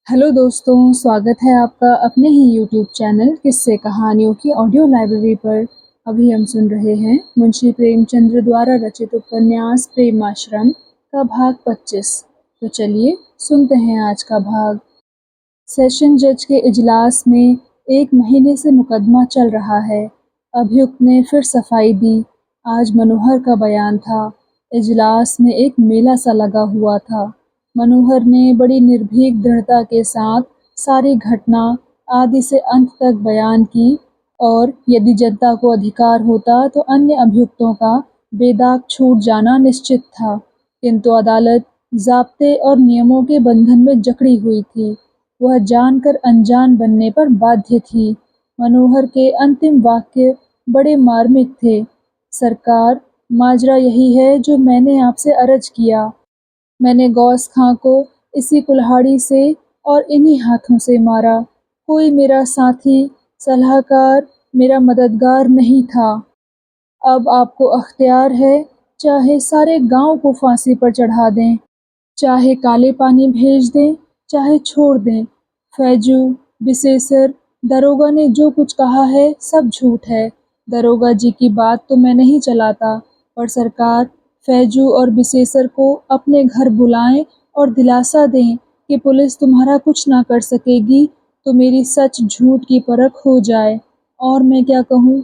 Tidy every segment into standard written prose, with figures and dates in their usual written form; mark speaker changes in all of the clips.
Speaker 1: Hello दोस्तों, स्वागत है आपका अपने ही यूट्यूब चैनल किस्से कहानियों की ऑडियो लाइब्रेरी पर। अभी हम सुन रहे हैं मुंशी प्रेमचंद्र द्वारा रचित उपन्यास प्रेमाश्रम का भाग 25। तो चलिए सुनते हैं आज का भाग। सेशन जज के इजलास में 1 महीने से मुकदमा चल रहा है। अभियुक्त ने फिर सफाई दी। आज मनोहर का बयान था। इजलास में एक मेला सा लगा हुआ था। मनोहर ने बड़ी निर्भीक दृढ़ता के साथ सारी घटना आदि से अंत तक बयान की और यदि जनता को अधिकार होता तो अन्य अभियुक्तों का बेदाग छूट जाना निश्चित था, किंतु अदालत ज़ाब्ते और नियमों के बंधन में जकड़ी हुई थी। वह जानकर अनजान बनने पर बाध्य थी। मनोहर के अंतिम वाक्य बड़े मार्मिक थे। सरकार, माजरा यही है जो मैंने आपसे अर्ज किया। मैंने गौस खां को इसी कुल्हाड़ी से और इन्हीं हाथों से मारा। कोई मेरा साथी, सलाहकार, मेरा मददगार नहीं था। अब आपको अख्तियार है, चाहे सारे गांव को फांसी पर चढ़ा दें, चाहे काले पानी भेज दें, चाहे छोड़ दें। फैजू, बिसेसर, दरोगा ने जो कुछ कहा है सब झूठ है। दरोगा जी की बात तो मैं नहीं चलाता, पर सरकार, फैजू और बिसेसर को अपने घर बुलाएं और दिलासा दें कि पुलिस तुम्हारा कुछ ना कर सकेगी, तो मेरी सच झूठ की परख हो जाए। और मैं क्या कहूँ,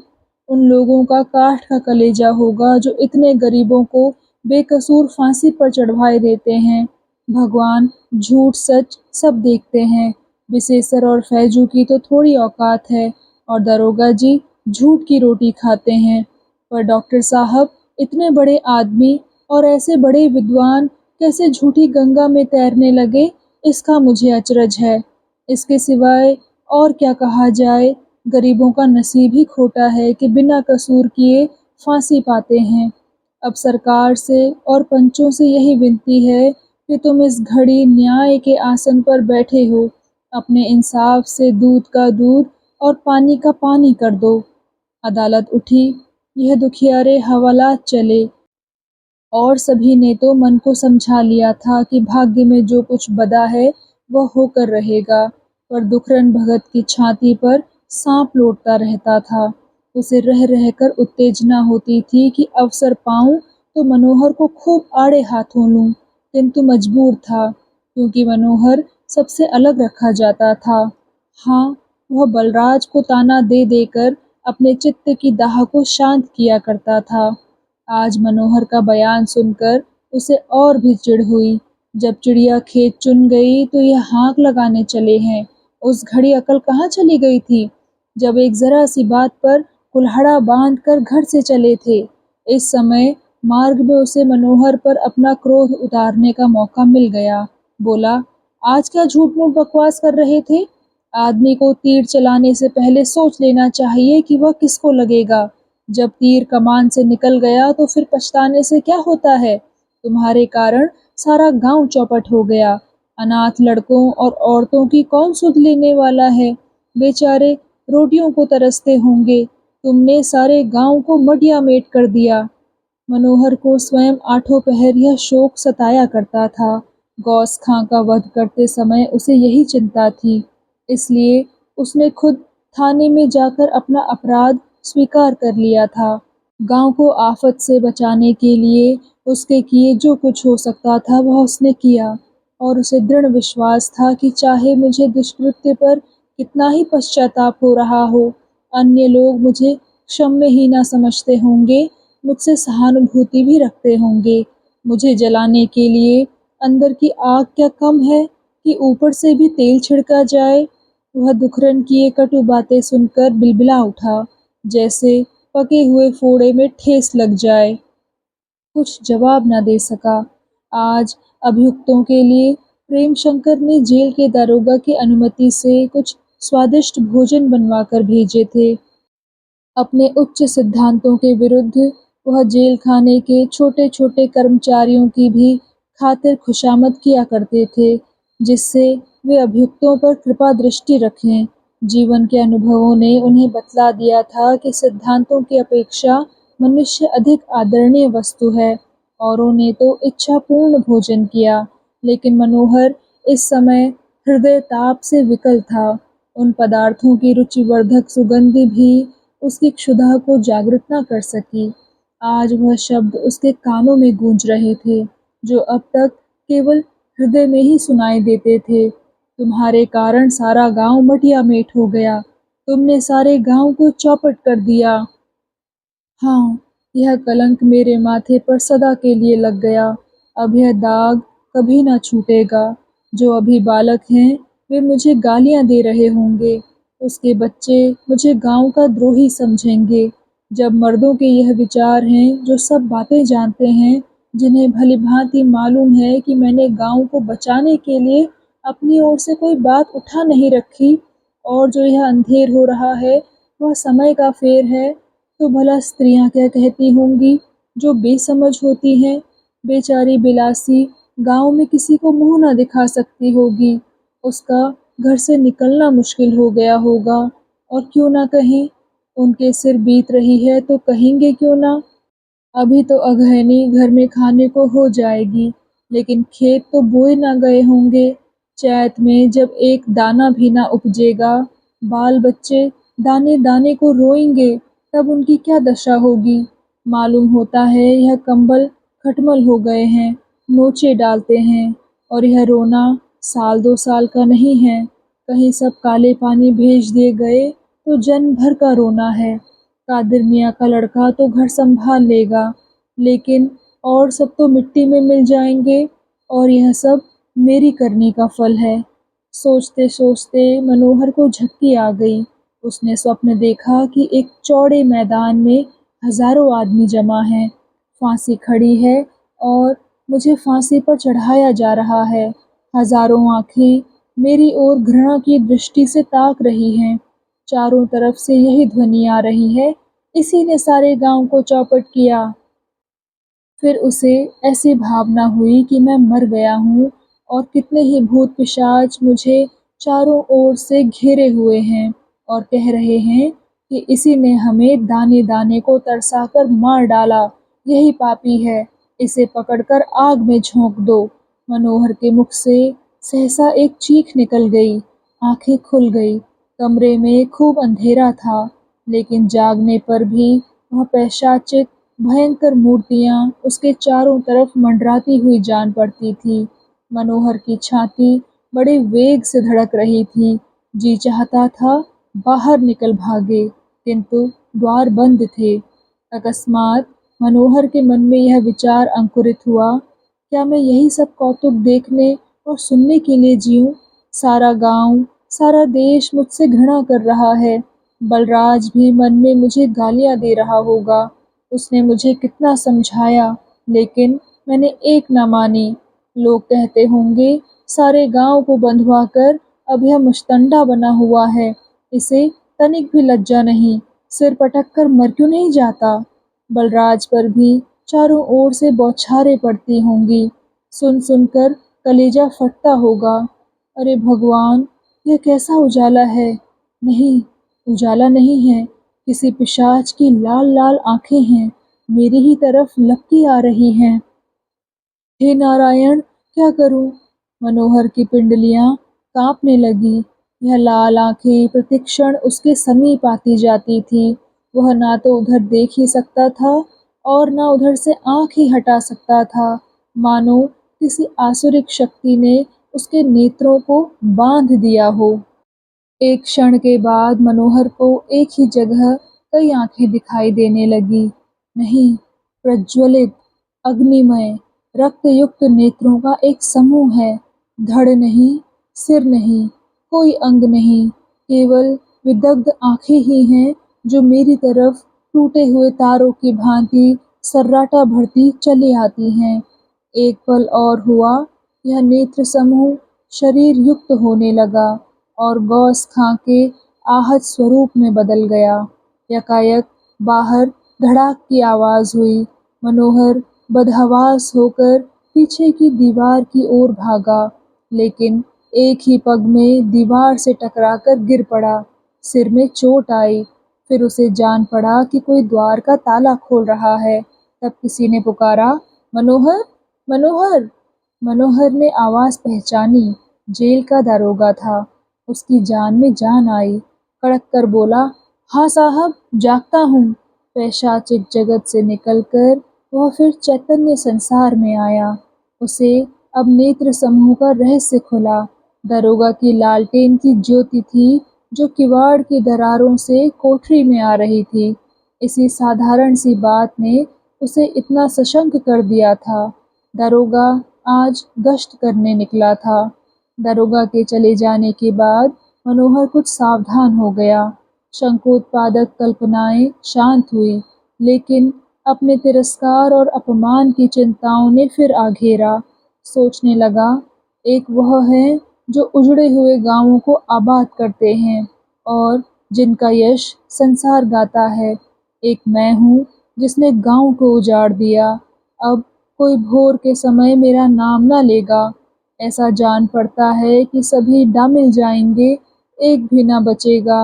Speaker 1: उन लोगों का काठ का कलेजा होगा जो इतने गरीबों को बेकसूर फांसी पर चढ़वाए देते हैं। भगवान झूठ सच सब देखते हैं। बिसेसर और फैजू की तो थोड़ी औकात है और दरोगा जी झूठ की रोटी खाते हैं। पर डॉक्टर साहब, इतने बड़े आदमी और ऐसे बड़े विद्वान कैसे झूठी गंगा में तैरने लगे, इसका मुझे अचरज है। इसके सिवाय और क्या कहा जाए। गरीबों का नसीब ही खोटा है कि बिना कसूर किए फांसी पाते हैं। अब सरकार से और पंचों से यही विनती है कि तुम इस घड़ी न्याय के आसन पर बैठे हो, अपने इंसाफ से दूध का दूध और पानी का पानी कर दो। अदालत उठी। यह दुखियारे हवालात चले और सभी ने तो मन को समझा लिया था कि भाग्य में जो कुछ बदा है वह होकर रहेगा, पर दुखरन भगत की छाती पर सांप लौटता रहता था। उसे रह रहकर उत्तेजना होती थी कि अवसर पाऊं तो मनोहर को खूब आड़े हाथों लूं, किंतु मजबूर था, क्योंकि मनोहर सबसे अलग रखा जाता था। हाँ, वह बलराज को ताना दे देकर अपने चित्त की दाह को शांत किया करता था। आज मनोहर का बयान सुनकर उसे और भी चिढ़ हुई। जब चिड़िया खेत चुन गई तो यह हाँक लगाने चले हैं। उस घड़ी अकल कहाँ चली गई थी, जब एक जरा सी बात पर कुल्हाड़ा बांध कर घर से चले थे। इस समय मार्ग में उसे मनोहर पर अपना क्रोध उतारने का मौका मिल गया। बोला, आज क्या झूठ मूठ बकवास कर रहे थे। आदमी को तीर चलाने से पहले सोच लेना चाहिए कि वह किसको लगेगा। जब तीर कमान से निकल गया तो फिर पछताने से क्या होता है। तुम्हारे कारण सारा गांव चौपट हो गया। अनाथ लड़कों और औरतों की कौन सुध लेने वाला है। बेचारे रोटियों को तरसते होंगे। तुमने सारे गांव को मटिया मेट कर दिया। मनोहर को स्वयं आठों पहर यह शोक सताया करता था। गौस खां का वध करते समय उसे यही चिंता थी, इसलिए उसने खुद थाने में जाकर अपना अपराध स्वीकार कर लिया था। गांव को आफत से बचाने के लिए उसके किए जो कुछ हो सकता था वह उसने किया, और उसे दृढ़ विश्वास था कि चाहे मुझे दुष्कृत्य पर कितना ही पश्चाताप हो रहा हो, अन्य लोग मुझे क्षम्य ही ना समझते होंगे, मुझसे सहानुभूति भी रखते होंगे। मुझे जलाने के लिए अंदर की आग क्या कम है कि ऊपर से भी तेल छिड़का जाए। वह दुखरन की ये कटु बातें सुनकर बिलबिला उठा, जैसे पके हुए फोड़े में ठेस लग जाए। कुछ जवाब न दे सका। आज अभियुक्तों के लिए प्रेमशंकर ने जेल के दारोगा की अनुमति से कुछ स्वादिष्ट भोजन बनवा कर भेजे थे। अपने उच्च सिद्धांतों के विरुद्ध वह जेल खाने के छोटे छोटे कर्मचारियों की भी खातिर खुशामद किया करते थे, जिससे वे अभियुक्तों पर कृपा दृष्टि रखें। जीवन के अनुभवों ने उन्हें बतला दिया था कि सिद्धांतों की अपेक्षा मनुष्य अधिक आदरणीय वस्तु है। औरों ने तो इच्छापूर्ण भोजन किया, लेकिन मनोहर इस समय हृदय ताप से विकल था। उन पदार्थों की रुचिवर्धक सुगंध भी उसकी क्षुधा को जागृत न कर सकी। आज वह शब्द उसके कानों में गूंज रहे थे, जो अब तक केवल हृदय में ही सुनाई देते थे। तुम्हारे कारण सारा गांव मटिया मेट हो गया। तुमने सारे गांव को चौपट कर दिया। हाँ, यह कलंक मेरे माथे पर सदा के लिए लग गया। अब यह दाग कभी ना छूटेगा। जो अभी बालक हैं, वे मुझे गालियाँ दे रहे होंगे। उसके बच्चे मुझे गाँव का द्रोही समझेंगे। जब मर्दों के यह विचार हैं, जो सब बातें जानते हैं, जिन्हें भली-भाँति मालूम है कि मैंने गाँव को बचाने के लिए अपनी ओर से कोई बात उठा नहीं रखी, और जो यह अंधेर हो रहा है, वह समय का फेर है, तो भला स्त्रियाँ क्या कहती होंगी, जो बेसमझ होती हैं। बेचारी बिलासी गाँव में किसी को मुँह न दिखा सकती होगी। उसका घर से निकलना मुश्किल हो गया होगा, और क्यों ना कहें, उनके सिर बीत रही है तो कहेंगे क्यों ना। अभी तो अगहनी घर में खाने को हो जाएगी, लेकिन खेत तो बोए ना गए होंगे। चैत में जब एक दाना भी ना उपजेगा, बाल बच्चे दाने दाने को रोएंगे, तब उनकी क्या दशा होगी। मालूम होता है यह कंबल खटमल हो गए हैं, नोचे डालते हैं, और यह रोना साल 2 साल का नहीं है। कहीं सब काले पानी भेज दिए गए तो जन्म भर का रोना है। कादिर मियाँ का लड़का तो घर संभाल लेगा, लेकिन और सब तो मिट्टी में मिल जाएंगे, और यह सब मेरी करनी का फल है। सोचते सोचते मनोहर को झपकी आ गई। उसने स्वप्न देखा कि एक चौड़े मैदान में हजारों आदमी जमा हैं। फांसी खड़ी है और मुझे फांसी पर चढ़ाया जा रहा है। हजारों आंखें मेरी ओर घृणा की दृष्टि से ताक रही हैं। चारों तरफ से यही ध्वनि आ रही है, इसी ने सारे गांव को चौपट किया। फिर उसे ऐसी भावना हुई कि मैं मर गया हूँ, और कितने ही भूत पिशाच मुझे चारों ओर से घेरे हुए हैं और कह रहे हैं कि इसी ने हमें दाने दाने को तरसाकर मार डाला। यही पापी है, इसे पकड़कर आग में झोंक दो। मनोहर के मुख से सहसा एक चीख निकल गई। आंखें खुल गई। कमरे में खूब अंधेरा था, लेकिन जागने पर भी वह पैशाचिक भयंकर मूर्तियाँ उसके चारों तरफ मंडराती हुई जान पड़ती थी। मनोहर की छाती बड़े वेग से धड़क रही थी। जी चाहता था बाहर निकल भागे, किंतु द्वार बंद थे। अकस्मात मनोहर के मन में यह विचार अंकुरित हुआ, क्या मैं यही सब कौतुक देखने और सुनने के लिए जीऊं? सारा गांव, सारा देश मुझसे घृणा कर रहा है। बलराज भी मन में मुझे गालियां दे रहा होगा। उसने मुझे कितना समझाया, लेकिन मैंने एक ना मानी। लोग कहते होंगे, सारे गांव को बंधुआ कर अब यह मुश्तंडा बना हुआ है, इसे तनिक भी लज्जा नहीं, सिर पटक कर मर क्यों नहीं जाता। बलराज पर भी चारों ओर से बौछारें पड़ती होंगी। सुन सुनकर कलेजा फटता होगा। अरे भगवान, यह कैसा उजाला है। नहीं, उजाला नहीं है, किसी पिशाच की लाल लाल आंखें हैं, मेरी ही तरफ लपकी आ रही हैं। हे नारायण, क्या करूं? मनोहर की पिंडलियां कांपने लगी। यह लाल आंखें प्रतिक्षण उसके समीप आती जाती थी। वह ना तो उधर देख ही सकता था, और ना उधर से आंख ही हटा सकता था। मानो किसी आसुरिक शक्ति ने उसके नेत्रों को बांध दिया हो। एक क्षण के बाद मनोहर को एक ही जगह कई आंखें दिखाई देने लगी। नहीं, प्रज्वलित, अग्निमय, रक्तयुक्त नेत्रों का एक समूह है। धड़ नहीं, सिर नहीं, कोई अंग नहीं, केवल विदग्ध आंखें ही हैं, जो मेरी तरफ टूटे हुए तारों की भांति सर्राटा भरती चली आती हैं। एक पल और हुआ, यह नेत्र समूह शरीर युक्त होने लगा और गौस खां के आहत स्वरूप में बदल गया। यकायक बाहर धड़ाक की आवाज हुई। मनोहर बदहवास होकर पीछे की दीवार की ओर भागा, लेकिन एक ही पग में दीवार से टकराकर गिर पड़ा। सिर में चोट आई। फिर उसे जान पड़ा कि कोई द्वार का ताला खोल रहा है। तब किसी ने पुकारा, मनोहर, मनोहर। मनोहर ने आवाज पहचानी। जेल का दारोगा था। उसकी जान में जान आई। कड़क कर बोला, हाँ साहब, जागता हूँ। पैशाचिक जगत से निकलकर वह फिर चैतन्य संसार में आया। उसे अब नेत्र समूह का रहस्य खुला। दरोगा की लालटेन की ज्योति थी जो किवाड़ की दरारों से कोठरी में आ रही थी। इसी साधारण सी बात ने उसे इतना सशंक कर दिया था। दरोगा आज गश्त करने निकला था। दरोगा के चले जाने के बाद मनोहर कुछ सावधान हो गया। शंकोत्पादक कल्पनाएं शांत हुई, लेकिन अपने तिरस्कार और अपमान की चिंताओं ने फिर आ घेरा। सोचने लगा, एक वह है जो उजड़े हुए गांवों को आबाद करते हैं और जिनका यश संसार गाता है। एक मैं हूँ जिसने गांव को उजाड़ दिया। अब कोई भोर के समय मेरा नाम ना लेगा। ऐसा जान पड़ता है कि सभी डामिल जाएंगे, एक भी ना बचेगा।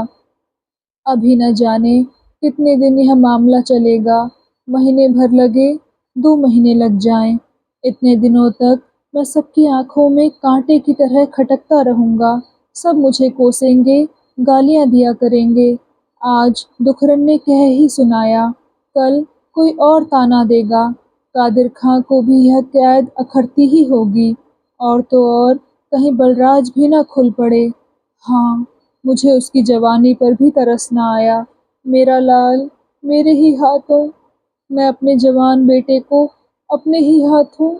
Speaker 1: अभी न जाने कितने दिन यह मामला चलेगा। महीने भर लगे, 2 महीने लग जाएं। इतने दिनों तक मैं सबकी आंखों में कांटे की तरह खटकता रहूंगा। सब मुझे कोसेंगे, गालियां दिया करेंगे। आज दुखरन ने कह ही सुनाया, कल कोई और ताना देगा। कादिर खां को भी यह कैद अखरती ही होगी। और तो और कहीं बलराज भी ना खुल पड़े। हाँ, मुझे उसकी जवानी पर भी तरस न आया। मेरा लाल मेरे ही हाथों, मैं अपने जवान बेटे को अपने ही हाथों।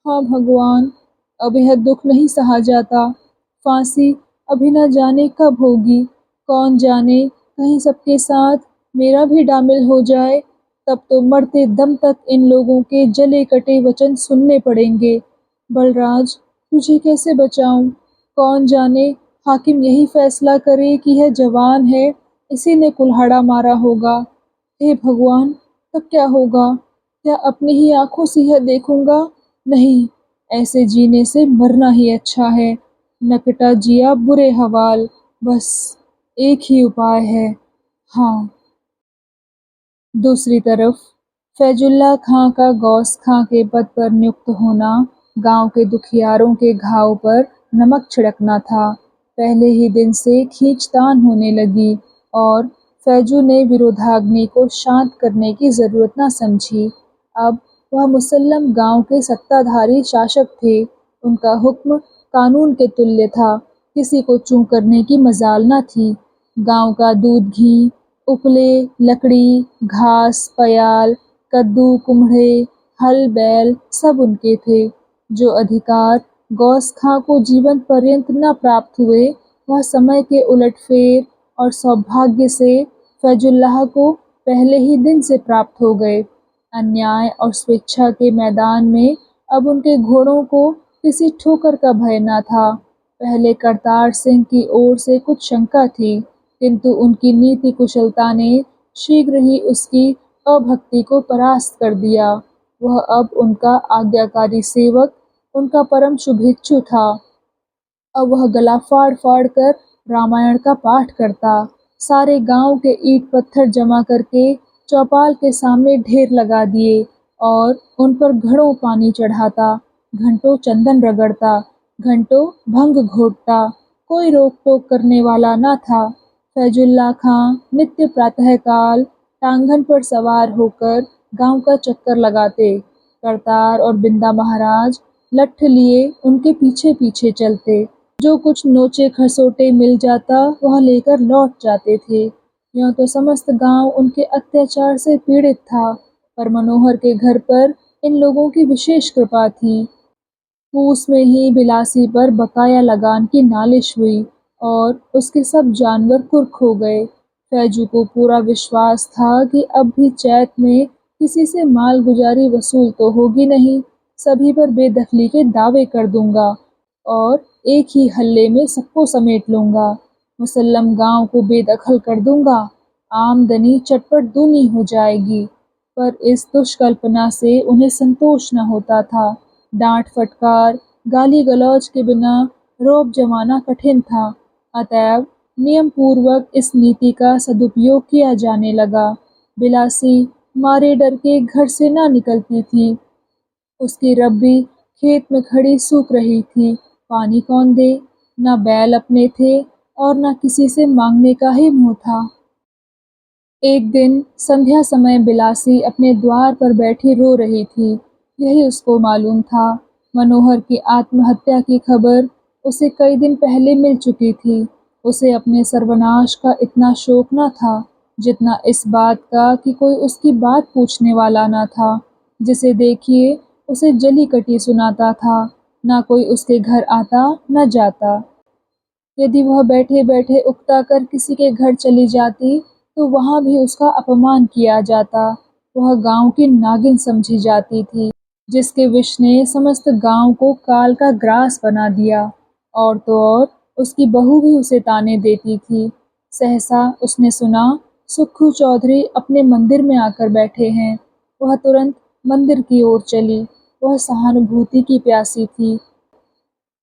Speaker 1: हाँ भगवान, अब यह दुख नहीं सहा जाता। फांसी अभी न जाने कब होगी। कौन जाने कहीं सबके साथ मेरा भी डामिल हो जाए। तब तो मरते दम तक इन लोगों के जले कटे वचन सुनने पड़ेंगे। बलराज, तुझे कैसे बचाऊं? कौन जाने हाकिम यही फैसला करे कि यह जवान है, इसी ने कुल्हाड़ा मारा होगा। हे भगवान, तब क्या होगा? क्या अपनी ही आंखों से यह देखूंगा? नहीं, ऐसे जीने से मरना ही अच्छा है। नकटा जिया बुरे हवाल। बस एक ही उपाय है। हाँ। दूसरी तरफ फैजुल्ला खां का गौस खां के पद पर नियुक्त होना गांव के दुखियारों के घाव पर नमक छिड़कना था। पहले ही दिन से खींचतान होने लगी और फैजू ने विरोधाग्नि को शांत करने की जरूरत न समझी। अब वह मुसल्लम गांव के सत्ताधारी शासक थे। उनका हुक्म कानून के तुल्य था। किसी को चूं करने की मजाल न थी। गांव का दूध घी, उपले, लकड़ी, घास, पयाल, कद्दू, कुम्हड़े, हल बैल सब उनके थे। जो अधिकार गौस खां को जीवन पर्यंत न प्राप्त हुए, वह समय के उलटफेर और सौभाग्य से फैजुल्लाह को पहले ही दिन से प्राप्त हो गए। अन्याय और स्वेच्छा के मैदान में अब उनके घोड़ों को किसी ठोकर का भय न था। पहले करतार सिंह की ओर से कुछ शंका थी, किंतु उनकी नीति कुशलता ने शीघ्र ही उसकी अभक्ति को परास्त कर दिया। वह अब उनका आज्ञाकारी सेवक, उनका परम शुभेच्छु था। अब वह गला फाड़ फाड़ कर रामायण का पाठ करता। सारे गांव के ईंट पत्थर जमा करके चौपाल के सामने ढेर लगा दिए और उन पर घड़ों पानी चढ़ाता। घंटों चंदन रगड़ता, घंटों भंग घोटता। कोई रोक टोक करने वाला न था। फैजुल्ला खां नित्य प्रातःकाल टांगन पर सवार होकर गांव का चक्कर लगाते। करतार और बिंदा महाराज लठ लिए उनके पीछे पीछे चलते। जो कुछ नोचे खसोटे मिल जाता वह लेकर लौट जाते थे। यूं तो समस्त गांव उनके अत्याचार से पीड़ित था, पर मनोहर के घर पर इन लोगों की विशेष कृपा थी। पूस में ही बिलासी पर बकाया लगान की नालिश हुई और उसके सब जानवर कुर्क हो गए। फैजू को पूरा विश्वास था कि अब भी चैत में किसी से माल गुजारी वसूल तो होगी नहीं। सभी पर बेदखली के दावे कर दूंगा और एक ही हल्ले में सबको समेट लूंगा। मुसल्लम गांव को बेदखल कर दूंगा। आमदनी चटपट दूनी हो जाएगी। पर इस दुष्कल्पना से उन्हें संतोष न होता था। डांट फटकार, गाली गलौज के बिना रौब जमाना कठिन था। अतएव नियम पूर्वक इस नीति का सदुपयोग किया जाने लगा। बिलासी मारे डर के घर से ना निकलती थी। उसकी रब्बी खेत में खड़ी सूख रही थी। पानी कौन दे? न बैल अपने थे और न किसी से मांगने का ही मुँह था। एक दिन संध्या समय बिलासी अपने द्वार पर बैठी रो रही थी। यही उसको मालूम था, मनोहर की आत्महत्या की खबर उसे कई दिन पहले मिल चुकी थी। उसे अपने सर्वनाश का इतना शोक न था, जितना इस बात का कि कोई उसकी बात पूछने वाला न था। जिसे देखिए उसे जली कटी सुनाता था, न कोई उसके घर आता न जाता। यदि वह बैठे-बैठे उकता कर किसी के घर चली जाती, तो वहाँ भी उसका अपमान किया जाता। वह गाँव की नागिन समझी जाती थी, जिसके विष ने समस्त गाँव को काल का ग्रास बना दिया। और तो और उसकी बहू भी उसे ताने देती थी। सहसा उसने सुना, सुक्खू चौधरी अपने मंदिर में आकर बैठे हैं। वह तुरंत मंदिर की ओर चली। वह सहानुभूति की प्यासी थी।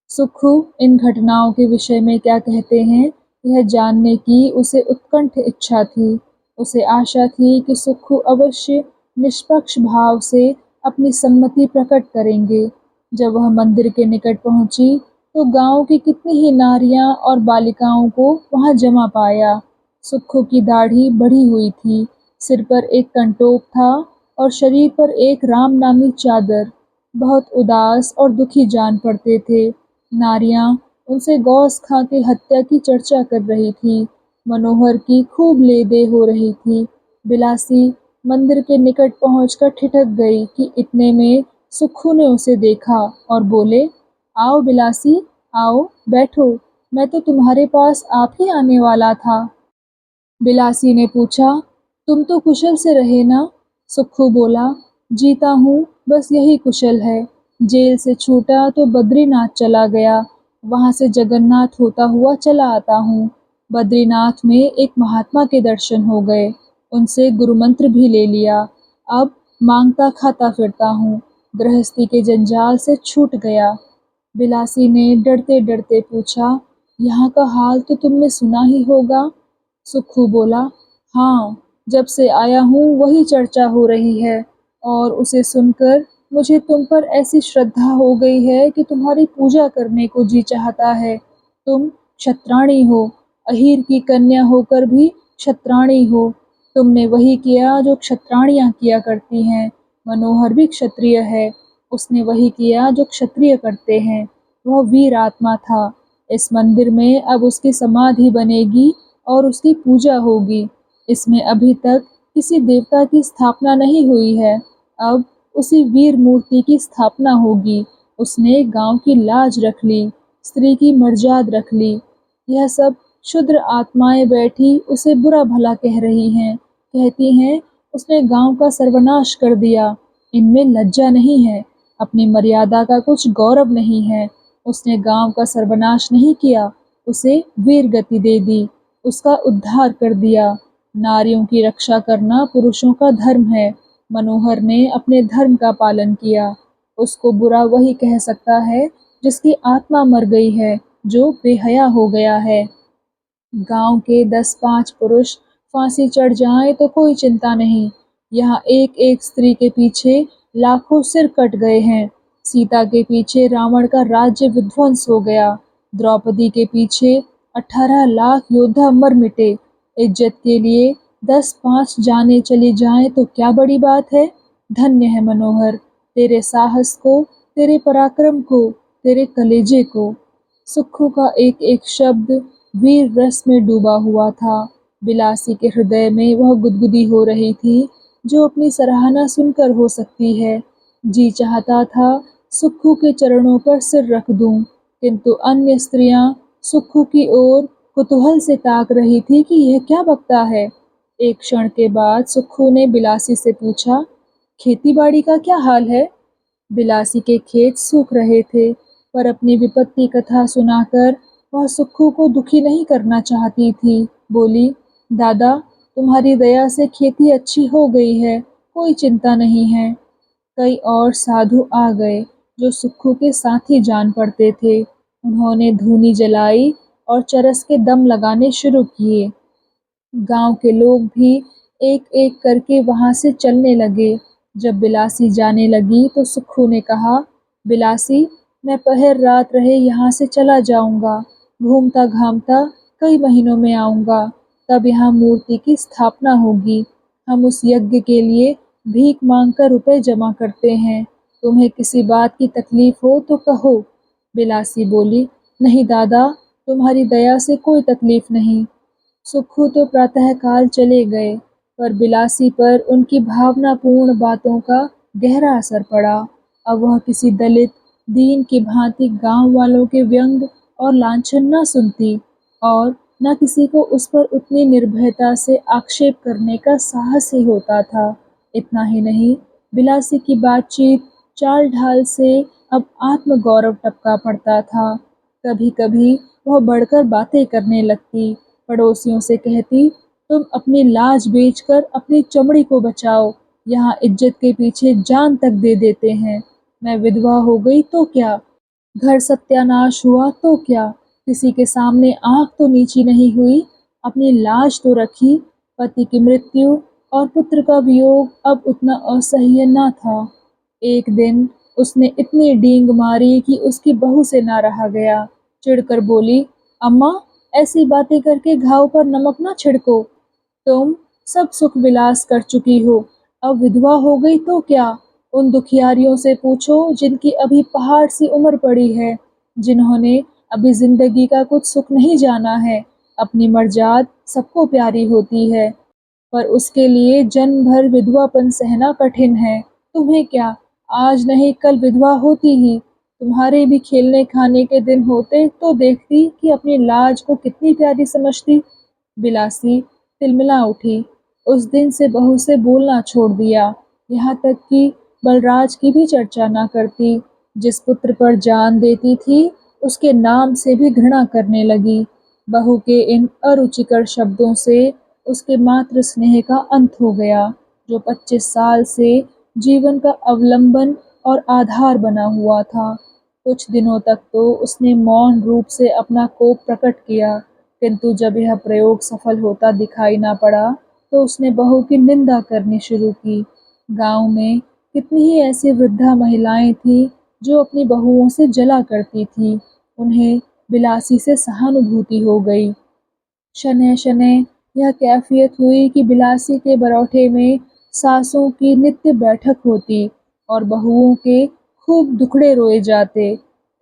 Speaker 1: सुक्खू इन घटनाओं के विषय में क्या कहते हैं, यह जानने की उसे उत्कंठ इच्छा थी। उसे आशा थी कि सुक्खू अवश्य निष्पक्ष भाव से अपनी सम्मति प्रकट करेंगे। जब वह मंदिर के निकट पहुंची, तो गांव की कितनी ही नारियां और बालिकाओं को वहां जमा पाया। सुक्खू की दाढ़ी बढ़ी हुई थी, सिर पर एक कंटोप था और शरीर पर एक राम नामी चादर। बहुत उदास और दुखी जान पड़ते थे। नारियां उनसे गौस खां की हत्या की चर्चा कर रही थी। मनोहर की खूब ले-दे हो रही थी। बिलासी मंदिर के निकट पहुंचकर ठिठक गई कि इतने में सुक्खू ने उसे देखा और बोले, आओ बिलासी, आओ बैठो, मैं तो तुम्हारे पास आप ही आने वाला था। बिलासी ने पूछा, तुम तो कुशल से रहे ना? सुक्खू बोला, जीता हूँ, बस यही कुशल है। जेल से छूटा तो बद्रीनाथ चला गया, वहाँ से जगन्नाथ होता हुआ चला आता हूँ। बद्रीनाथ में एक महात्मा के दर्शन हो गए, उनसे गुरुमंत्र भी ले लिया। अब मांगता खाता फिरता हूँ, गृहस्थी के जंजाल से छूट गया। बिलासी ने डरते डरते पूछा, यहाँ का हाल तो तुमने सुना ही होगा? सुक्खू बोला, हाँ, जब से आया हूँ वही चर्चा हो रही है और उसे सुनकर मुझे तुम पर ऐसी श्रद्धा हो गई है कि तुम्हारी पूजा करने को जी चाहता है। तुम क्षत्राणी हो, अहीर की कन्या होकर भी क्षत्राणी हो। तुमने वही किया जो क्षत्राणियाँ किया करती हैं। मनोहर भी क्षत्रिय है, उसने वही किया जो क्षत्रिय करते हैं। वह वीर आत्मा था। इस मंदिर में अब उसकी समाधि बनेगी और उसकी पूजा होगी। इसमें अभी तक किसी देवता की स्थापना नहीं हुई है। अब उसी वीर मूर्ति की स्थापना होगी। उसने गांव की लाज रख ली, स्त्री की मर्याद रख ली। यह सब क्षुद्र आत्माएं बैठी उसे बुरा भला कह रही हैं। कहती हैं, उसने गांव का सर्वनाश कर दिया। इनमें लज्जा नहीं है, अपनी मर्यादा का कुछ गौरव नहीं है। उसने गांव का सर्वनाश नहीं किया, उसे वीर गति दे दी, उसका उद्धार कर दिया। नारियों की रक्षा करना पुरुषों का धर्म है। मनोहर ने अपने धर्म का पालन किया। उसको बुरा वही कह सकता है जिसकी आत्मा मर गई है, जो बेहया हो गया है। गांव के 10-5 पुरुष फांसी चढ़ जाएं तो कोई चिंता नहीं। यहाँ एक एक स्त्री के पीछे लाखों सिर कट गए हैं। सीता के पीछे रावण का राज्य विध्वंस हो गया। द्रौपदी के पीछे 18 लाख योद्धा मर मिटे। इज्जत के लिए 10-5 जाने चली जाएं तो क्या बड़ी बात है। धन्य है मनोहर, तेरे साहस को, तेरे पराक्रम को, तेरे कलेजे को। सुक्खू का एक एक शब्द वीर रस में डूबा हुआ था। बिलासी के हृदय में वह गुदगुदी हो रही थी, जो अपनी सराहना सुनकर हो सकती है। जी चाहता था सुक्खू के चरणों पर सिर रख दूं, किंतु अन्य स्त्रियां सुक्खू की ओर कुतूहल से ताक रही थी कि यह क्या बकता है। एक क्षण के बाद सुक्खू ने बिलासी से पूछा, खेती बाड़ी का क्या हाल है? बिलासी के खेत सूख रहे थे, पर अपनी विपत्ति कथा सुनाकर वह सुक्खू को दुखी नहीं करना चाहती थी। बोली, दादा, तुम्हारी दया से खेती अच्छी हो गई है, कोई चिंता नहीं है। कई और साधु आ गए, जो सुक्खू के साथी जान पड़ते थे। उन्होंने धूनी जलाई और चरस के दम लगाने शुरू किए। गांव के लोग भी एक-एक करके वहां से चलने लगे। जब बिलासी जाने लगी तो सुक्खू ने कहा, बिलासी, मैं पहर रात रहे यहाँ से चला जाऊंगा। घूमता घामता कई महीनों में आऊँगा, तब यहाँ मूर्ति की स्थापना होगी। हम उस यज्ञ के लिए भीख माँगकर रुपए जमा करते हैं। तुम्हें किसी बात की तकलीफ हो तो कहो। बिलासी बोली, नहीं दादा, तुम्हारी दया से कोई तकलीफ नहीं। सुक्खू तो प्रातःकाल चले गए, पर बिलासी पर उनकी भावनापूर्ण बातों का गहरा असर पड़ा। अब वह किसी दलित दीन की भांति गांव वालों के व्यंग और लांछन न सुनती और न किसी को उस पर उतनी निर्भयता से आक्षेप करने का साहस ही होता था। इतना ही नहीं, बिलासी की बातचीत चाल ढाल से अब आत्मगौरव टपका पड़ता था। कभी कभी वह बढ़कर बातें करने लगती, पड़ोसियों से कहती, तुम अपनी लाज बेचकर अपनी चमड़ी को बचाओ, यहाँ इज्जत के पीछे जान तक दे देते हैं। मैं विधवा हो गई तो क्या, घर सत्यानाश हुआ तो क्या, किसी के सामने आंख तो नीची नहीं हुई, अपनी लाज तो रखी। पति की मृत्यु और पुत्र का वियोग अब उतना असह्य न था। एक दिन उसने इतनी डींग मारी कि उसकी बहू से ना रहा गया। चिढ़कर बोली, अम्मा, ऐसी बातें करके घाव पर नमक ना छिड़को। तुम सब सुख विलास कर चुकी हो, अब विधवा हो गई तो क्या। उन दुखियारियों से पूछो जिनकी अभी पहाड़ सी उम्र पड़ी है, जिन्होंने अभी जिंदगी का कुछ सुख नहीं जाना है। अपनी मर्जाद सबको प्यारी होती है, पर उसके लिए जन्म भर विधवापन सहना कठिन है। तुम्हें क्या, आज नहीं कल विधवा होती ही। तुम्हारे भी खेलने खाने के दिन होते तो देखती कि अपनी लाज को कितनी प्यारी समझती। बिलासी तिलमिला उठी। उस दिन से बहू से बोलना छोड़ दिया, यहाँ तक कि बलराज की भी चर्चा न करती। जिस पुत्र पर जान देती थी, उसके नाम से भी घृणा करने लगी। बहू के इन अरुचिकर शब्दों से उसके मातृ स्नेह का अंत हो गया, जो 25 साल से जीवन का अवलंबन और आधार बना हुआ था। कुछ दिनों तक तो उसने मौन रूप से अपना कोप प्रकट किया, किंतु जब यह प्रयोग सफल होता दिखाई ना पड़ा, तो उसने बहू की निंदा करनी शुरू की। गांव में कितनी ही ऐसी वृद्धा महिलाएं थीं जो अपनी बहुओं से जला करती थीं। उन्हें बिलासी से सहानुभूति हो गई। शनैः शनैः यह कैफियत हुई कि बिलासी के बरौठे में सासों की नित्य बैठक होती और बहुओं के खूब दुखड़े रोए जाते।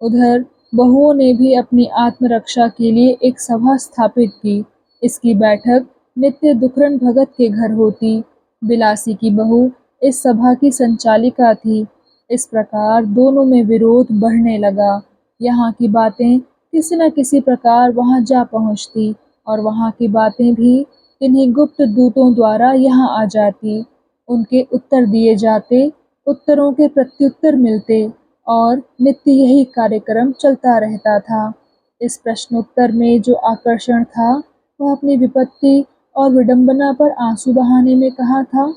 Speaker 1: उधर बहुओं ने भी अपनी आत्मरक्षा के लिए एक सभा स्थापित की। इसकी बैठक नित्य दुखरन भगत के घर होती। बिलासी की बहू इस सभा की संचालिका थी। इस प्रकार दोनों में विरोध बढ़ने लगा। यहाँ की बातें किसी न किसी प्रकार वहाँ जा पहुँचती और वहाँ की बातें भी इन्हीं गुप्त दूतों द्वारा यहाँ आ जाती। उनके उत्तर दिए जाते, उत्तरों के प्रत्युत्तर मिलते और नित्य यही कार्यक्रम चलता रहता था। इस प्रश्नोत्तर में जो आकर्षण था, वह अपनी विपत्ति और विडंबना पर आंसू बहाने में कहा था।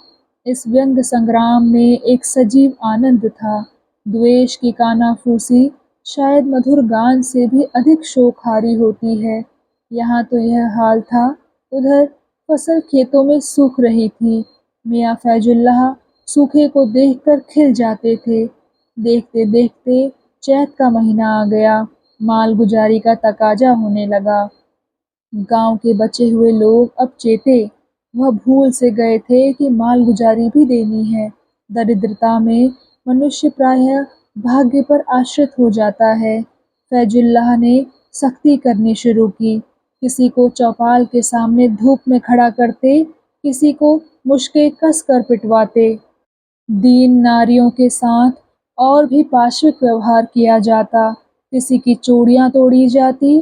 Speaker 1: इस व्यंग संग्राम में एक सजीव आनंद था। द्वेष की कानाफूसी शायद मधुर गान से भी अधिक शोकहारी होती है। यहाँ तो यह हाल था। उधर फसल खेतों में सूख रही थी। मियाँ फैजुल्लाह सूखे को देखकर खिल जाते थे। देखते देखते चैत का महीना आ गया। मालगुजारी का तकाजा होने लगा। गांव के बचे हुए लोग अब चेते। वह भूल से गए थे कि मालगुजारी भी देनी है। दरिद्रता में मनुष्य प्रायः भाग्य पर आश्रित हो जाता है। फैजुल्लाह ने सख्ती करनी शुरू की। किसी को चौपाल के सामने धूप में खड़ा करते, किसी को मुश्के कस कर पिटवाते। दीन नारियों के साथ और भी पाशविक व्यवहार किया जाता। किसी की चूड़ियाँ तोड़ी जाती,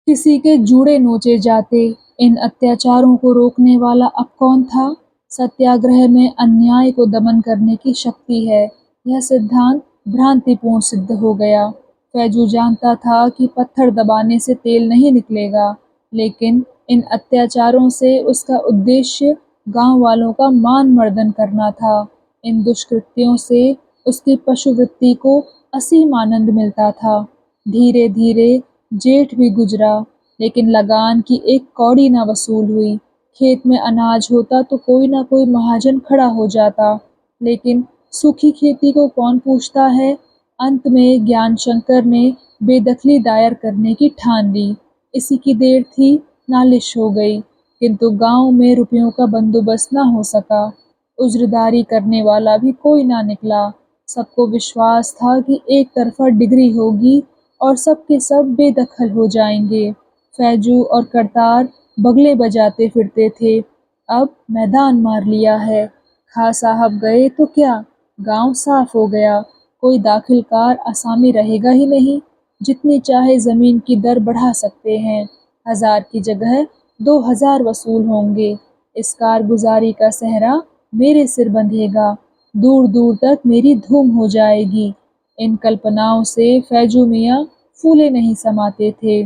Speaker 1: किसी के जूड़े नोचे जाते। इन अत्याचारों को रोकने वाला अब कौन था? सत्याग्रह में अन्याय को दमन करने की शक्ति है। यह सिद्धांत भ्रांतिपूर्ण सिद्ध हो गया। फैजू जानता था कि पत्थर दबाने से तेल नहीं निकलेगा, लेकिन इन अत्याचारों से उसका उद्देश्य गांव वालों का मान मर्दन करना था। इन दुष्कृत्यों से उसकी पशुवृत्ति को असीम आनंद मिलता था। धीरे धीरे जेठ भी गुजरा, लेकिन लगान की एक कौड़ी न वसूल हुई। खेत में अनाज होता तो कोई ना कोई महाजन खड़ा हो जाता, लेकिन सूखी खेती को कौन पूछता है। अंत में ज्ञान शंकर ने बेदखली दायर करने की ठान ली। इसी की देर थी, नालिश हो गई, किंतु गांव में रुपयों का बंदोबस्त न हो सका। उज्रदारी करने वाला भी कोई ना निकला। सबको विश्वास था कि एक तरफा डिग्री होगी और सब के सब बेदखल हो जाएंगे। फैजू और करतार बगले बजाते फिरते थे। अब मैदान मार लिया है। खां साहब गए तो क्या, गांव साफ हो गया। कोई दाखिलकार असामी रहेगा ही नहीं। जितनी चाहे जमीन की दर बढ़ा सकते हैं। 1000 की जगह 2000 वसूल होंगे। इस कारगुजारी का सहरा मेरे सिर बंधेगा। दूर दूर तक मेरी धूम हो जाएगी। इन कल्पनाओं से फैजू मियाँ फूले नहीं समाते थे।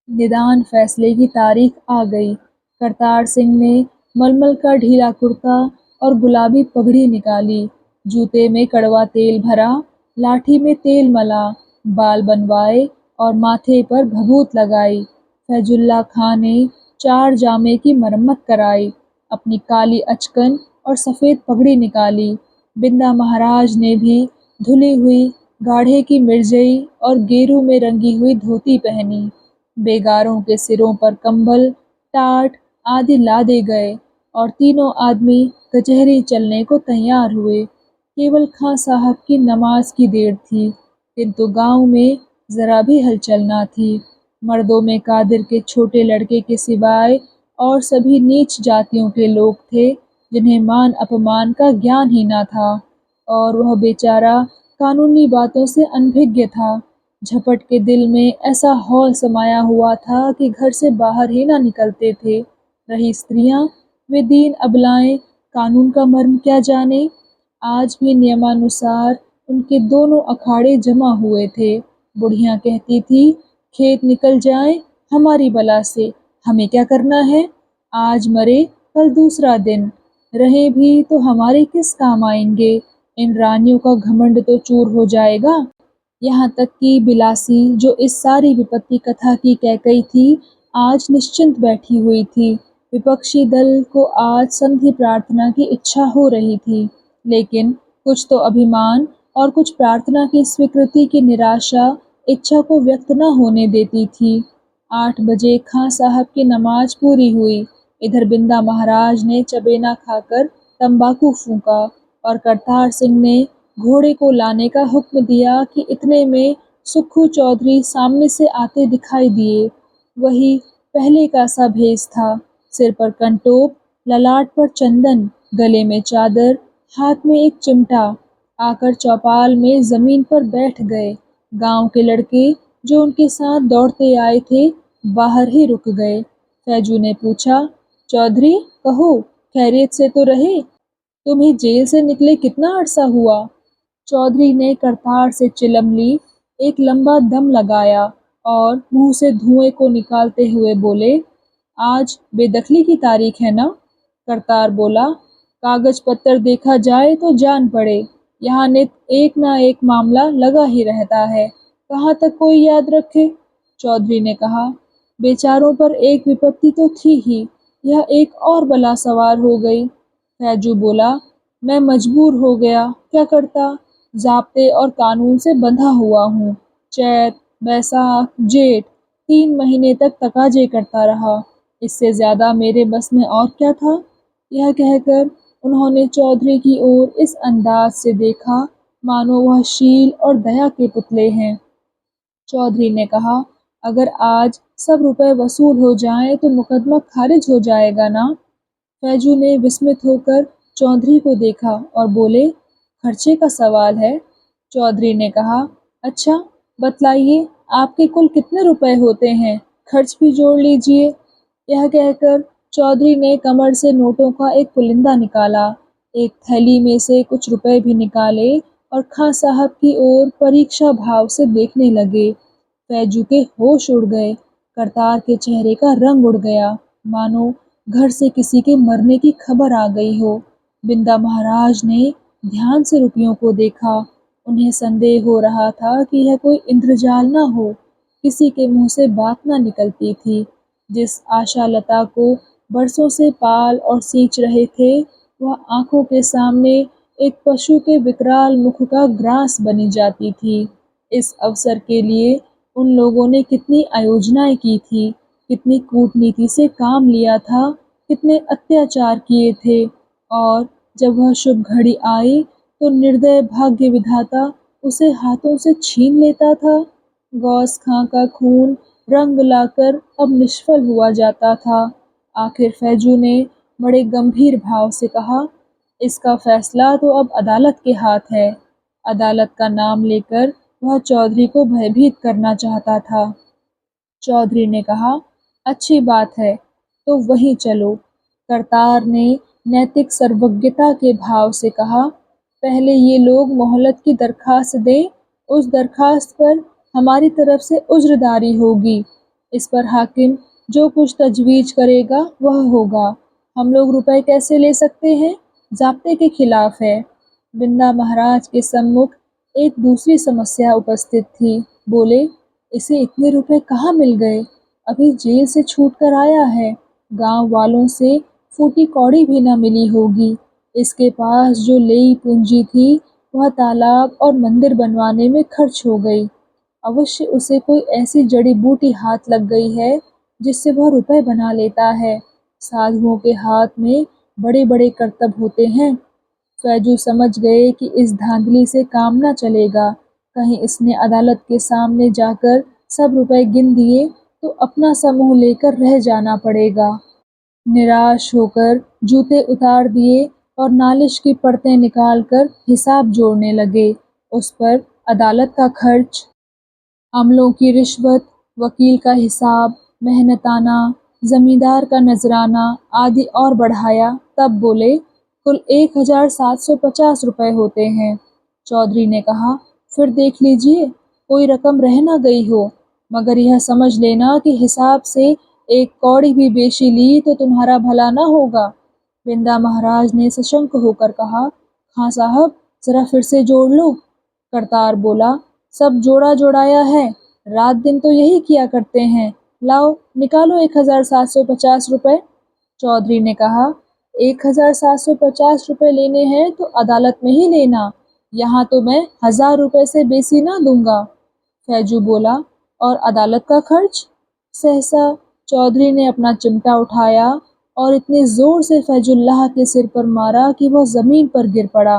Speaker 1: निदान फैसले की तारीख आ गई। करतार सिंह ने मलमल का ढीला कुर्ता और गुलाबी पगड़ी निकाली। जूते में कड़वा तेल भरा, लाठी में तेल मला, बाल बनवाए और माथे पर भभूत लगाई। फैजुल्ला खां ने 4 जामे की मरम्मत कराई। अपनी काली अचकन और सफ़ेद पगड़ी निकाली। बिंदा महाराज ने भी धुली हुई गाढ़े की मिर्जई और गेरू में रंगी हुई धोती पहनी। बेगारों के सिरों पर कंबल, टाट आदि लादे गए और तीनों आदमी कचहरी चलने को तैयार हुए। केवल खां साहब की नमाज की देर थी, किंतु गांव में जरा भी हलचल न थी। मर्दों में कादिर के छोटे लड़के के सिवाय और सभी नीच जातियों के लोग थे, जिन्हें मान अपमान का ज्ञान ही न था, और वह बेचारा कानूनी बातों से अनभिज्ञ था। झपट के दिल में ऐसा हौल समाया हुआ था कि घर से बाहर ही ना निकलते थे। रही स्त्रियां, वे दीन अबलाएं, कानून का मर्म क्या जाने। आज भी नियमानुसार उनके दोनों अखाड़े जमा हुए थे। बुढ़ियां कहती थी, खेत निकल जाए हमारी बला से, हमें क्या करना है। आज मरे कल दूसरा दिन, रहे भी तो हमारे किस काम आएंगे। इन रानियों का घमंड तो चूर हो जाएगा। यहाँ तक कि बिलासी, जो इस सारी विपत्ति कथा की कैकई थी, आज निश्चिंत बैठी हुई थी। विपक्षी दल को आज संधि प्रार्थना की इच्छा हो रही थी, लेकिन कुछ तो अभिमान और कुछ प्रार्थना की स्वीकृति की निराशा इच्छा को व्यक्त न होने देती थी। 8 बजे खां साहब की नमाज पूरी हुई। इधर बिंदा महाराज ने चबेना खाकर तंबाकू फूंका और करतार सिंह ने घोड़े को लाने का हुक्म दिया कि इतने में सुक्खू चौधरी सामने से आते दिखाई दिए। वही पहले का सा भेष था। सिर पर कंटोप, ललाट पर चंदन, गले में चादर, हाथ में एक चिमटा। आकर चौपाल में जमीन पर बैठ गए। गांव के लड़के जो उनके साथ दौड़ते आए थे, बाहर ही रुक गए। फैजू ने पूछा, चौधरी कहो, खैरियत से तो रहे? तुम्हें जेल से निकले कितना अरसा हुआ? चौधरी ने करतार से चिलम ली, एक लंबा दम लगाया और मुंह से धुएं को निकालते हुए बोले, आज बेदखली की तारीख है ना? करतार बोला, कागज पत्तर देखा जाए तो जान पड़े, यहाँ नित एक ना एक मामला लगा ही रहता है, कहाँ तक कोई याद रखे। चौधरी ने कहा, बेचारों पर एक विपत्ति तो थी ही, यह एक और बला सवार हो गई। फैजू बोला, मैं मजबूर हो गया, क्या करता। ज़ाब्ते और कानून से बंधा हुआ हूँ। चैत, बैसाख, जेठ 3 महीने तक तकाजे करता रहा। इससे ज़्यादा मेरे बस में और क्या था। यह कहकर उन्होंने चौधरी की ओर इस अंदाज से देखा मानो वह शील और दया के पुतले हैं। चौधरी ने कहा, अगर आज सब रुपए वसूल हो जाएं तो मुकदमा खारिज हो जाएगा ना? फैजू ने विस्मित होकर चौधरी को देखा और बोले, खर्चे का सवाल है। चौधरी ने कहा, अच्छा बतलाइए, आपके कुल कितने रुपए होते हैं, खर्च भी जोड़ लीजिए। यह कहकर चौधरी ने कमर से नोटों का एक पुलिंदा निकाला। एक थैली में से कुछ रुपए भी निकाले और खां साहब की ओर परीक्षा भाव से देखने लगे। फैजू के होश उड़ गए। करतार के चेहरे का रंग उड़ गया, मानो घर से किसी के मरने की खबर आ गई हो। बिंदा महाराज ने ध्यान से रुपयों को देखा। उन्हें संदेह हो रहा था कि यह कोई इंद्रजाल ना हो। किसी के मुंह से बात ना निकलती थी। जिस आशा लता को बरसों से पाल और सींच रहे थे, वह आंखों के सामने एक पशु के विकराल मुख का ग्रास बनी जाती थी। इस अवसर के लिए उन लोगों ने कितनी आयोजनाएं की थी, कितनी कूटनीति से काम लिया था, कितने अत्याचार किए थे, और जब वह शुभ घड़ी आई तो निर्दय भाग्य विधाता उसे हाथों से छीन लेता था। गौस खां का खून रंग लाकर अब निष्फल हुआ जाता था। आखिर फैजू ने बड़े गंभीर भाव से कहा, इसका फैसला तो अब अदालत के हाथ है। अदालत का नाम लेकर वह चौधरी को भयभीत करना चाहता था। चौधरी ने कहा, अच्छी बात है, तो वहीं चलो। करतार ने नैतिक सर्वज्ञता के भाव से कहा, पहले ये लोग मोहलत की दरखास्त दें, उस दरखास्त पर हमारी तरफ से उज्रदारी होगी। इस पर हाकिम जो कुछ तजवीज करेगा वह होगा। हम लोग रुपए कैसे ले सकते हैं? ज़ाब्ते के खिलाफ है। बिंदा महाराज के सम्मुख एक दूसरी समस्या उपस्थित थी। बोले, इसे इतने रुपए कहाँ मिल गए? अभी जेल से छूट कर आया है। गांव वालों से फूटी कौड़ी भी न मिली होगी। इसके पास जो लेई पूंजी थी वह तालाब और मंदिर बनवाने में खर्च हो गई। अवश्य उसे कोई ऐसी जड़ी बूटी हाथ लग गई है जिससे वह रुपए बना लेता है। साधुओं के हाथ में बड़े बड़े करतब होते हैं। फैजू समझ गए कि इस धांधली से काम न चलेगा। कहीं इसने अदालत के सामने जाकर सब रुपए गिन दिए तो अपना समूह लेकर रह जाना पड़ेगा। निराश होकर जूते उतार दिए और नालिश की परतें निकालकर हिसाब जोड़ने लगे। उस पर अदालत का खर्च, अमलों की रिश्वत, वकील का हिसाब, मेहनताना, जमींदार का नजराना आदि और बढ़ाया। तब बोले, कुल 1750 रुपए होते हैं। चौधरी ने कहा, फिर देख लीजिए, कोई रकम रह न गई हो, मगर यह समझ लेना कि हिसाब से एक कौड़ी भी बेशी ली तो तुम्हारा भला न होगा। बिंदा महाराज ने सशंक होकर कहा, खां साहब जरा फिर से जोड़ लो। करतार बोला, सब जोड़ा जोड़ाया है, रात दिन तो यही किया करते हैं, लाओ निकालो 1750 रुपए। चौधरी ने कहा, 1750 रुपए लेने हैं तो अदालत में ही लेना, यहाँ तो मैं 1000 रुपए से बेसी ना दूंगा। फैजू बोला, और अदालत का खर्च? सहसा चौधरी ने अपना चिमटा उठाया और इतने जोर से फैजुल्लाह के सिर पर मारा कि वह जमीन पर गिर पड़ा।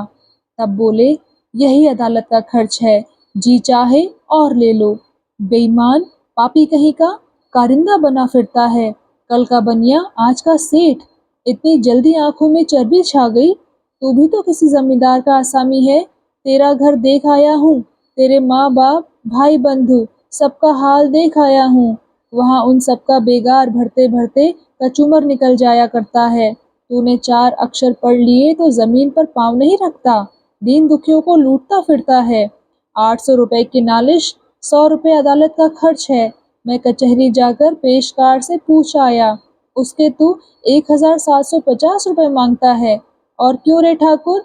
Speaker 1: तब बोले, यही अदालत का खर्च है, जी चाहे और ले लो। बेईमान, पापी कहीं का, कारिंदा बना फिरता है, कल का बनिया आज का सेठ। इतनी जल्दी आंखों में चर्बी छा गई? तू भी तो किसी जमींदार का आसामी है। तेरा घर देख आया हूँ, तेरे माँ बाप, भाई बंधु सबका हाल देख आया हूँ। वहाँ उन सबका बेगार भरते भरते कचूमर निकल जाया करता है। तूने 4 अक्षर पढ़ लिए तो जमीन पर पाँव नहीं रखता, दीन दुखियों को लूटता फिरता है। 800 रुपए की नालिश, 100 रुपए अदालत का खर्च है। मैं कचहरी जाकर पेशकार से पूछ आया, उसके तू 1750 रुपए मांगता है। और क्यों रे ठाकुर,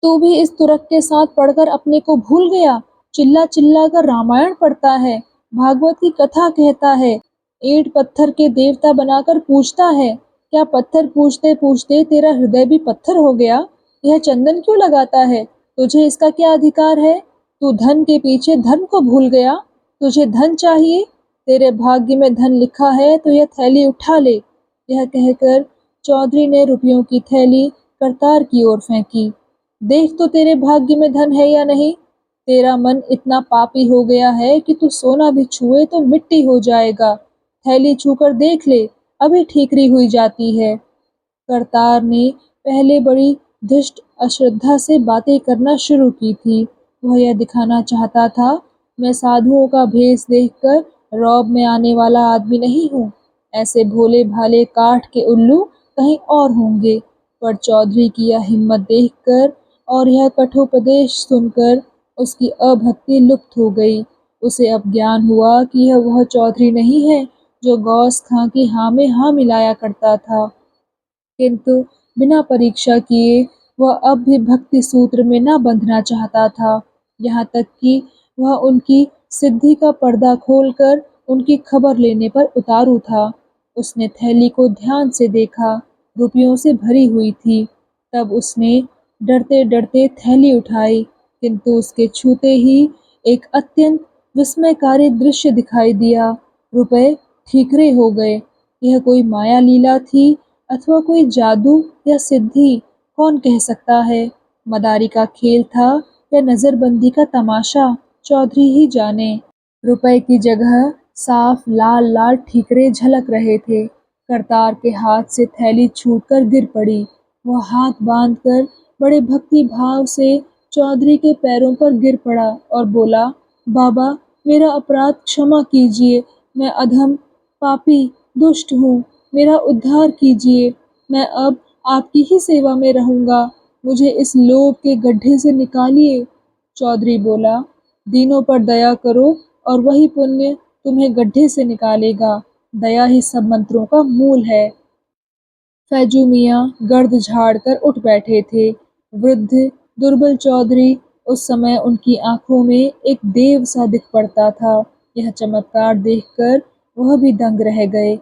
Speaker 1: तू भी इस तुरक के साथ पढ़कर अपने को भूल गया? चिल्ला चिल्ला कर रामायण पढ़ता है, भागवत की कथा कहता है, ईंट पत्थर के देवता बनाकर पूछता है। क्या पत्थर पूछते पूछते तेरा हृदय भी पत्थर हो गया? यह चंदन क्यों लगाता है? तुझे इसका क्या अधिकार है? तू धन के पीछे धन को भूल गया। तुझे धन चाहिए, तेरे भाग्य में धन लिखा है तो यह थैली उठा ले। यह कहकर चौधरी ने रुपयों की थैली करतार की ओर फेंकी। देख तो तेरे भाग्य में धन है या नहीं। तेरा मन इतना पापी हो गया है कि तू सोना भी छुए तो मिट्टी हो जाएगा। थैली छूकर देख ले, अभी ठीकरी हुई जाती है। करतार ने पहले बड़ी धृष्ट अश्रद्धा से बातें करना शुरू की थी। वह यह दिखाना चाहता था, मैं साधुओं का भेष देखकर रौब में आने वाला आदमी नहीं हूँ। ऐसे भोले भाले काठ के उल्लू कहीं और होंगे। पर चौधरी की यह हिम्मत देखकर और यह कठोपदेश सुनकर उसकी अभक्ति लुप्त हो गई। उसे अब ज्ञान हुआ कि यह वह चौधरी नहीं है जो गौस खां की हाँ में हाँ मिलाया करता था। किंतु बिना परीक्षा किए वह अब भी भक्ति सूत्र में न बंधना चाहता था। यहाँ तक कि वह उनकी सिद्धि का पर्दा खोलकर उनकी खबर लेने पर उतारू था। उसने थैली को ध्यान से देखा, रुपयों से भरी हुई थी। तब उसने डरते डरते थैली उठाई, किंतु उसके छूते ही एक अत्यंत विस्मयकारी दृश्य दिखाई दिया। रुपए ठीकरे हो गए। यह कोई माया लीला थी अथवा कोई जादू या सिद्धि, कौन कह सकता है। मदारी का खेल था या नजरबंदी का तमाशा, चौधरी ही जाने। रुपए की जगह साफ लाल लाल ठीकरे झलक रहे थे। करतार के हाथ से थैली छूटकर गिर पड़ी। वह हाथ बांधकर बड़े भक्ति भाव से चौधरी के पैरों पर गिर पड़ा और बोला, बाबा, मेरा अपराध क्षमा कीजिए। मैं अधम, पापी, दुष्ट हूँ। मेरा उद्धार कीजिए। मैं अब आपकी ही सेवा में रहूंगा। मुझे इस लोभ के गड्ढे से निकालिए। चौधरी बोला, दीनों पर दया करो और वही पुण्य तुम्हें गड्ढे से निकालेगा। दया ही सब मंत्रों का मूल है। फैजू मियाँ गर्द झाड़कर उठ बैठे थे। वृद्ध दुर्बल चौधरी, उस समय उनकी आंखों में एक देव सा दिख पड़ता था। यह चमत्कार देखकर वह भी दंग रह गए।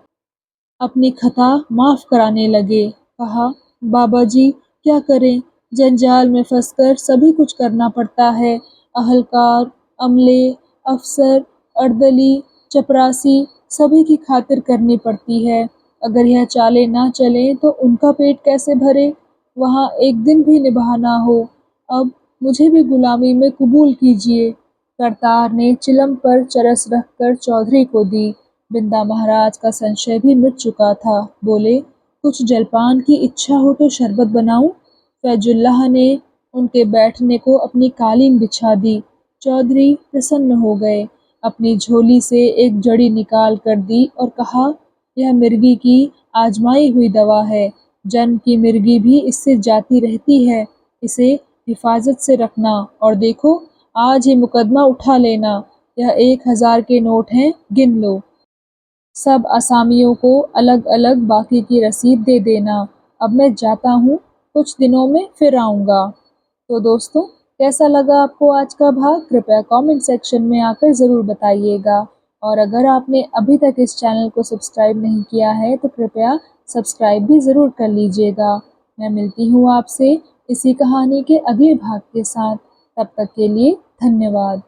Speaker 1: अपनी खता माफ कराने लगे। कहा, बाबा जी, क्या करें, जंजाल में फंसकर सभी कुछ करना पड़ता है। अहलकार, अमले, अफसर, अर्दली, चपरासी, सभी की खातिर करनी पड़ती है। अगर यह चालें ना चलें तो उनका पेट कैसे भरे। वहाँ एक दिन भी निभाना हो। अब मुझे भी गुलामी में कबूल कीजिए। करतार ने चिलम पर चरस रखकर चौधरी को दी। बिंदा महाराज का संशय भी मिट चुका था। बोले, कुछ जलपान की इच्छा हो तो शरबत बनाऊं? फैजुल्लाह ने उनके बैठने को अपनी कालीन बिछा दी। चौधरी प्रसन्न हो गए। अपनी झोली से एक जड़ी निकाल कर दी और कहा, यह मिर्गी की आजमाई हुई दवा है। जन्म की मिर्गी भी इससे जाती रहती है। इसे हिफाजत से रखना और देखो, आज ही मुकदमा उठा लेना। यह 1000 के नोट हैं, गिन लो। सब असामियों को अलग अलग बाकी की रसीद दे देना। अब मैं जाता हूँ, कुछ दिनों में फिर आऊँगा। तो दोस्तों, कैसा लगा आपको आज का भाग? कृपया कमेंट सेक्शन में आकर ज़रूर बताइएगा। और अगर आपने अभी तक इस चैनल को सब्सक्राइब नहीं किया है तो कृपया सब्सक्राइब भी ज़रूर कर लीजिएगा। मैं मिलती हूँ आपसे इसी कहानी के अगले भाग के साथ। तब तक के लिए धन्यवाद।